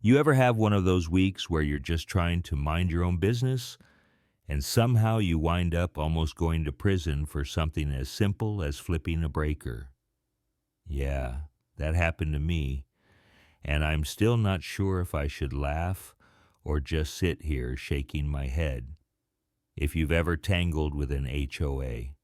You ever have one of those weeks where you're just trying to mind your own business and somehow you wind up almost going to prison for something as simple as flipping a breaker? Yeah, that happened to me, and I'm still not sure if I should laugh or just sit here shaking my head. If you've ever tangled with an HOA,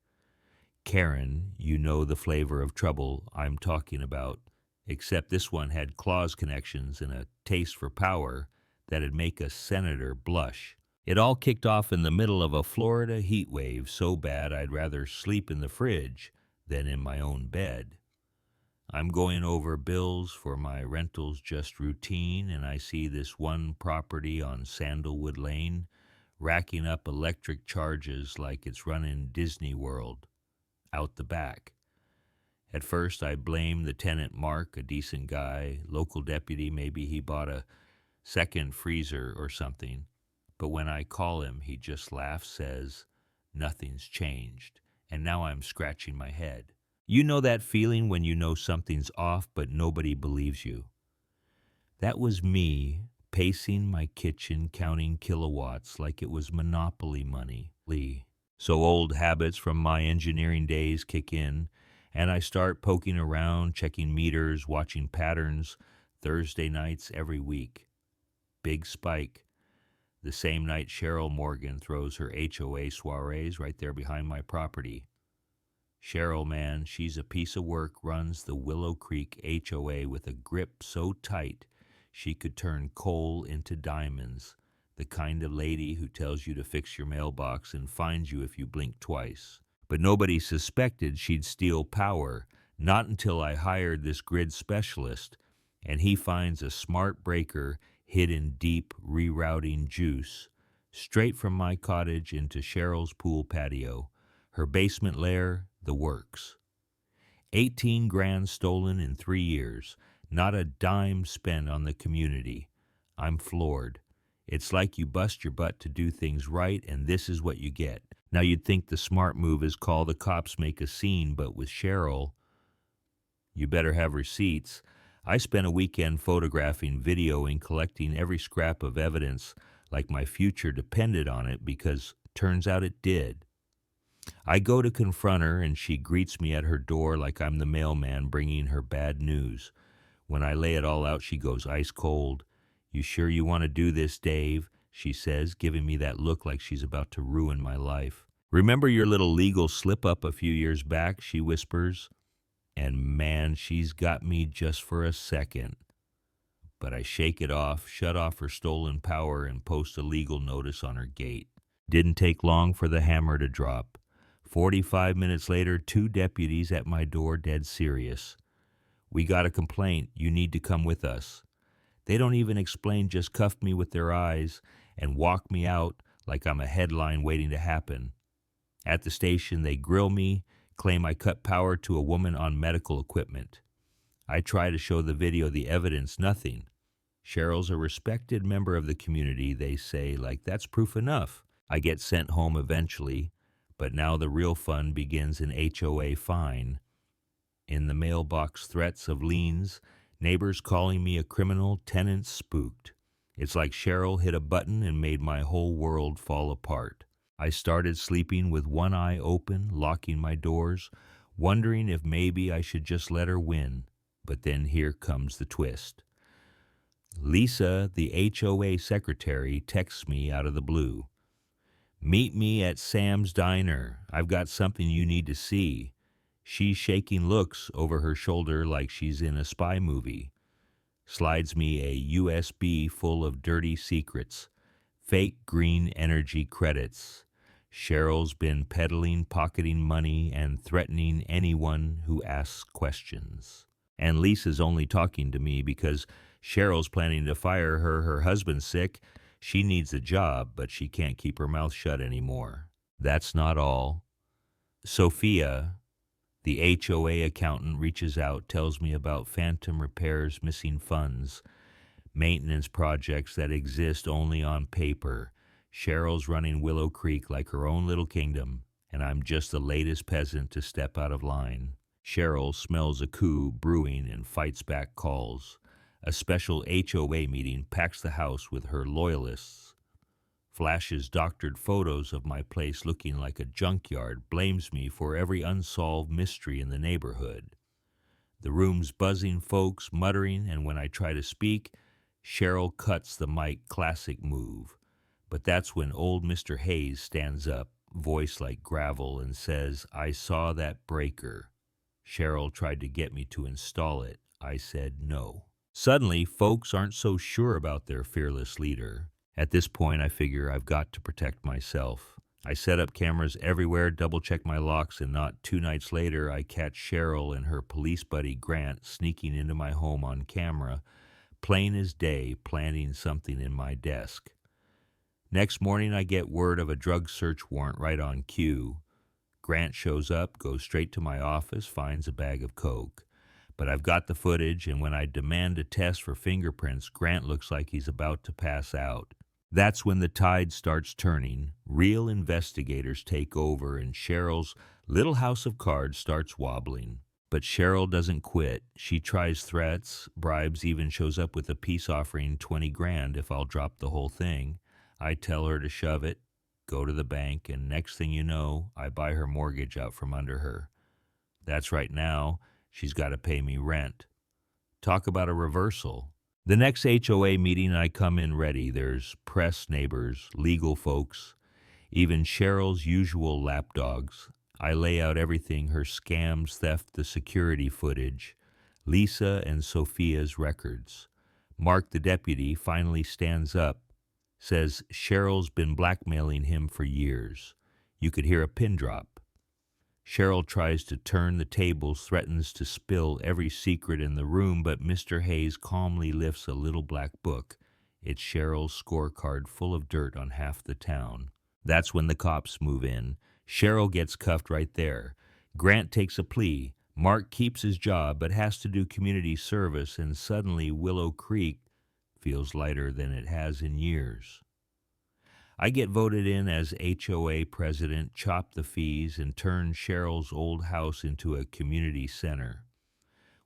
Karen, you know the flavor of trouble I'm talking about, except this one had clause connections and a taste for power that'd make a senator blush. It all kicked off in the middle of a Florida heat wave so bad I'd rather sleep in the fridge than in my own bed. I'm going over bills for my rentals just routine, and I see this one property on Sandalwood Lane racking up electric charges like it's running Disney World out the back. At first, I blamed the tenant Mark, a decent guy, local deputy. Maybe he bought a second freezer or something. But when I call him, he just laughs, says, "Nothing's changed." And now I'm scratching my head. You know that feeling when you know something's off, but nobody believes you? That was me pacing my kitchen, counting kilowatts like it was Monopoly money. So old habits from my engineering days kick in, and I start poking around, checking meters, watching patterns, Thursday nights every week. Big spike. The same night Cheryl Morgan throws her HOA soirees right there behind my property. Cheryl, man, she's a piece of work, runs the Willow Creek HOA with a grip so tight she could turn coal into diamonds, the kind of lady who tells you to fix your mailbox and finds you if you blink twice. But nobody suspected she'd steal power, not until I hired this grid specialist, and he finds a smart breaker hid in deep rerouting juice, straight from my cottage into Cheryl's pool patio, her basement lair, the works. 18 grand stolen in 3 years, not a dime spent on the community. I'm floored. It's like you bust your butt to do things right, and this is what you get. Now you'd think the smart move is call the cops, make a scene, but with Cheryl, you better have receipts. I spent a weekend photographing, videoing, collecting every scrap of evidence like my future depended on it, because turns out it did. I go to confront her, and she greets me at her door like I'm the mailman bringing her bad news. When I lay it all out, she goes ice cold. "You sure you want to do this, Dave?" she says, giving me that look like she's about to ruin my life. "Remember your little legal slip-up a few years back?" she whispers. And man, she's got me just for a second. But I shake it off, shut off her stolen power, and post a legal notice on her gate. Didn't take long for the hammer to drop. 45 minutes later, 2 deputies at my door, dead serious. "We got a complaint. You need to come with us." They don't even explain, just cuff me with their eyes and walk me out like I'm a headline waiting to happen. At the station, they grill me, claim I cut power to a woman on medical equipment. I try to show the video, the evidence, nothing. Cheryl's a respected member of the community, they say, like that's proof enough. I get sent home eventually, but now the real fun begins in HOA fine. In the mailbox, threats of liens, neighbors calling me a criminal, tenants spooked. It's like Cheryl hit a button and made my whole world fall apart. I started sleeping with one eye open, locking my doors, wondering if maybe I should just let her win. But then here comes the twist. Lisa, the HOA secretary, texts me out of the blue. "Meet me at Sam's Diner. I've got something you need to see." She's shaking looks over her shoulder like she's in a spy movie. Slides me a USB full of dirty secrets, fake green energy credits. Cheryl's been peddling, pocketing money, and threatening anyone who asks questions. And Lisa's only talking to me because Cheryl's planning to fire her. Her husband's sick. She needs a job, but she can't keep her mouth shut anymore. That's not all. Sophia, the HOA accountant, reaches out, tells me about phantom repairs, missing funds, maintenance projects that exist only on paper. Cheryl's running Willow Creek like her own little kingdom, and I'm just the latest peasant to step out of line. Cheryl smells a coup brewing and fights back calls. A special HOA meeting packs the house with her loyalists, flashes doctored photos of my place looking like a junkyard, blames me for every unsolved mystery in the neighborhood. The room's buzzing, folks muttering, and when I try to speak, Cheryl cuts the mic, classic move. But that's when old Mr. Hayes stands up, voice like gravel, and says, "I saw that breaker. Cheryl tried to get me to install it. I said no." Suddenly, folks aren't so sure about their fearless leader. At this point, I figure I've got to protect myself. I set up cameras everywhere, double-check my locks, and not 2 nights later, I catch Cheryl and her police buddy Grant sneaking into my home on camera, plain as day, planting something in my desk. Next morning, I get word of a drug search warrant right on cue. Grant shows up, goes straight to my office, finds a bag of coke. But I've got the footage, and when I demand a test for fingerprints, Grant looks like he's about to pass out. That's when the tide starts turning. Real investigators take over, and Cheryl's little house of cards starts wobbling. But Cheryl doesn't quit. She tries threats, bribes, even shows up with a peace offering 20 grand if I'll drop the whole thing. I tell her to shove it, go to the bank, and next thing you know, I buy her mortgage out from under her. That's right now. She's got to pay me rent. Talk about a reversal. The next HOA meeting, I come in ready. There's press, neighbors, legal folks, even Cheryl's usual lapdogs. I lay out everything, her scams, theft, the security footage, Lisa and Sophia's records. Mark, the deputy, finally stands up, says Cheryl's been blackmailing him for years. You could hear a pin drop. Cheryl tries to turn the tables, threatens to spill every secret in the room, but Mr. Hayes calmly lifts a little black book. It's Cheryl's scorecard full of dirt on half the town. That's when the cops move in. Cheryl gets cuffed right there. Grant takes a plea. Mark keeps his job but has to do community service, and suddenly Willow Creek feels lighter than it has in years. I get voted in as HOA president, chop the fees, and turn Cheryl's old house into a community center.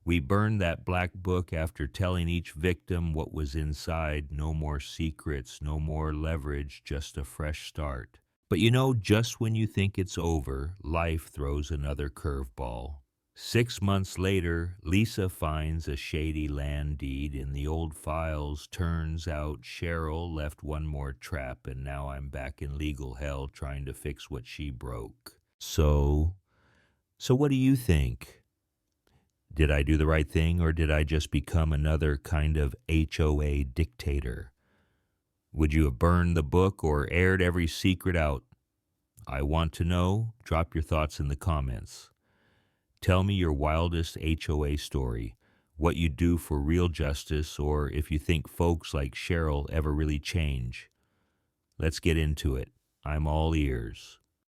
We burned that black book after telling each victim what was inside. No more secrets, no more leverage, just a fresh start. But you know, just when you think it's over, life throws another curveball. 6 months later, Lisa finds a shady land deed in the old files. Turns out Cheryl left one more trap, and now I'm back in legal hell trying to fix what she broke. So what do you think? Did I do the right thing, or did I just become another kind of HOA dictator? Would you have burned the book or aired every secret out? I want to know. Drop your thoughts in the comments. Tell me your wildest HOA story, what you do for real justice, or if you think folks like Cheryl ever really change. Let's get into it. I'm all ears.